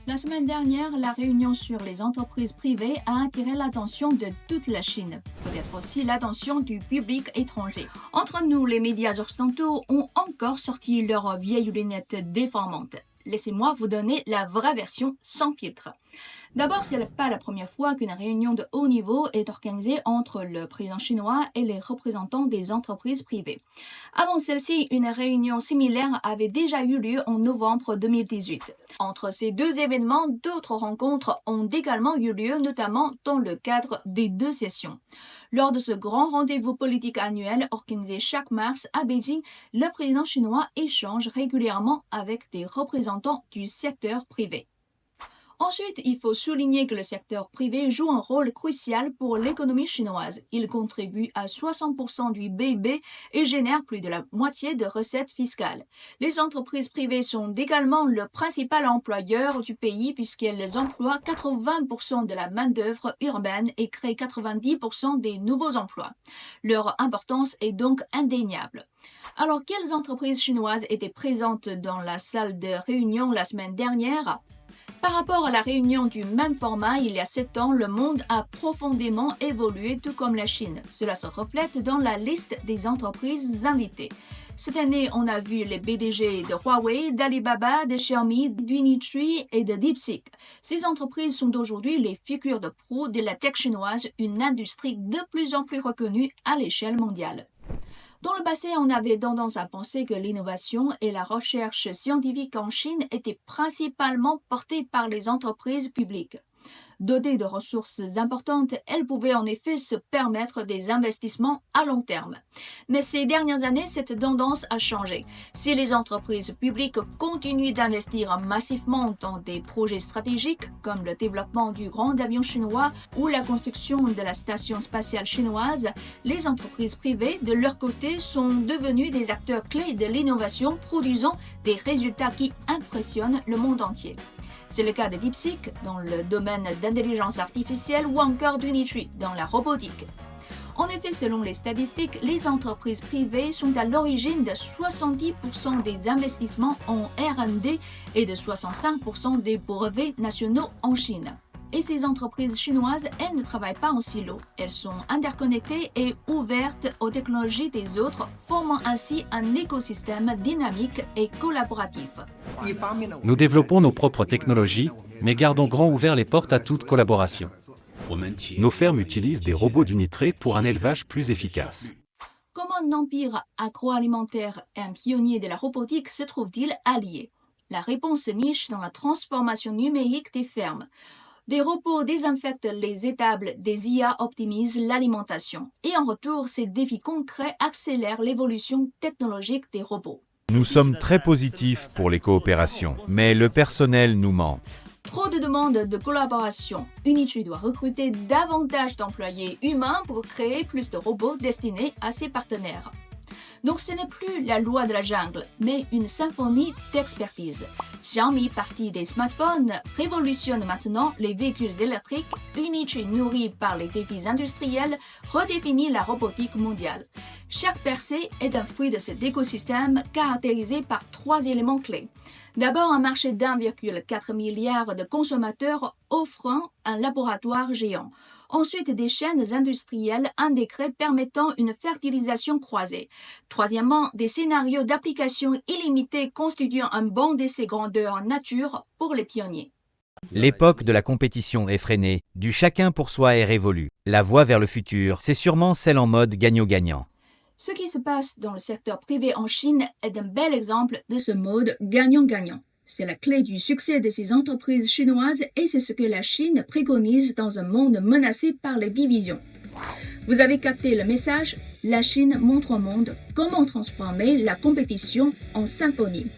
La semaine dernière, la réunion sur les entreprises privées a attiré l'attention de toute la Chine, peut-être aussi l'attention du public étranger. Entre nous, les médias occidentaux ont encore sorti leurs vieilles lunettes déformantes. Laissez-moi vous donner la vraie version sans filtre. D'abord, ce n'est pas la première fois qu'une réunion de haut niveau est organisée entre le président chinois et les représentants des entreprises privées. Avant celle-ci, une réunion similaire avait déjà eu lieu en novembre 2018. Entre ces deux événements, d'autres rencontres ont également eu lieu, notamment dans le cadre des deux sessions. Lors de ce grand rendez-vous politique annuel organisé chaque mars à Beijing, le président chinois échange régulièrement avec des représentants du secteur privé. Ensuite, il faut souligner que le secteur privé joue un rôle crucial pour l'économie chinoise. Il contribue à 60% du PIB et génère plus de la moitié de recettes fiscales. Les entreprises privées sont également le principal employeur du pays puisqu'elles emploient 80% de la main-d'œuvre urbaine et créent 90% des nouveaux emplois. Leur importance est donc indéniable. Alors, quelles entreprises chinoises étaient présentes dans la salle de réunion la semaine dernière ? Par rapport à la réunion du même format il y a 7 ans, le monde a profondément évolué, tout comme la Chine. Cela se reflète dans la liste des entreprises invitées. Cette année, on a vu les PDG de Huawei, d'Alibaba, de Xiaomi, d'Unitree et de DeepSeek. Ces entreprises sont aujourd'hui les figures de proue de la tech chinoise, une industrie de plus en plus reconnue à l'échelle mondiale. Dans le passé, on avait tendance à penser que l'innovation et la recherche scientifique en Chine étaient principalement portées par les entreprises publiques. Dotées de ressources importantes, elles pouvaient en effet se permettre des investissements à long terme. Mais ces dernières années, cette tendance a changé. Si les entreprises publiques continuent d'investir massivement dans des projets stratégiques, comme le développement du grand avion chinois ou la construction de la station spatiale chinoise, les entreprises privées, de leur côté, sont devenues des acteurs clés de l'innovation, produisant des résultats qui impressionnent le monde entier. C'est le cas de DeepSeek dans le domaine d'intelligence artificielle ou encore d'Unitree dans la robotique. En effet, selon les statistiques, les entreprises privées sont à l'origine de 70% des investissements en R&D et de 65% des brevets nationaux en Chine. Et ces entreprises chinoises, elles ne travaillent pas en silo. Elles sont interconnectées et ouvertes aux technologies des autres, formant ainsi un écosystème dynamique et collaboratif. Nous développons nos propres technologies, mais gardons grand ouvert les portes à toute collaboration. Nos fermes utilisent des robots d'Unitree pour un élevage plus efficace. Comment un empire agroalimentaire et un pionnier de la robotique se trouve-t-il alliés? La réponse se niche dans la transformation numérique des fermes. Des robots désinfectent les étables, des IA optimisent l'alimentation. Et en retour, ces défis concrets accélèrent l'évolution technologique des robots. Nous sommes très positifs pour les coopérations, mais le personnel nous manque. Trop de demandes de collaboration. Unitree doit recruter davantage d'employés humains pour créer plus de robots destinés à ses partenaires. Donc ce n'est plus la loi de la jungle, mais une symphonie d'expertise. Xiaomi, parti des smartphones, révolutionne maintenant les véhicules électriques. Unitree, nourri par les défis industriels, redéfinit la robotique mondiale. Chaque percée est un fruit de cet écosystème caractérisé par 3 éléments clés. D'abord, un marché d'1,4 milliard de consommateurs offrant un laboratoire géant. Ensuite, des chaînes industrielles intégrées permettant une fertilisation croisée. Troisièmement, des scénarios d'application illimités constituant un banc d'essai grandeur nature pour les pionniers. L'époque de la compétition est freinée, du chacun pour soi est révolue. La voie vers le futur, c'est sûrement celle en mode gagnant-gagnant. Ce qui se passe dans le secteur privé en Chine est un bel exemple de ce mode gagnant-gagnant. C'est la clé du succès de ces entreprises chinoises et c'est ce que la Chine préconise dans un monde menacé par les divisions. Vous avez capté le message, la Chine montre au monde comment transformer la compétition en symphonie.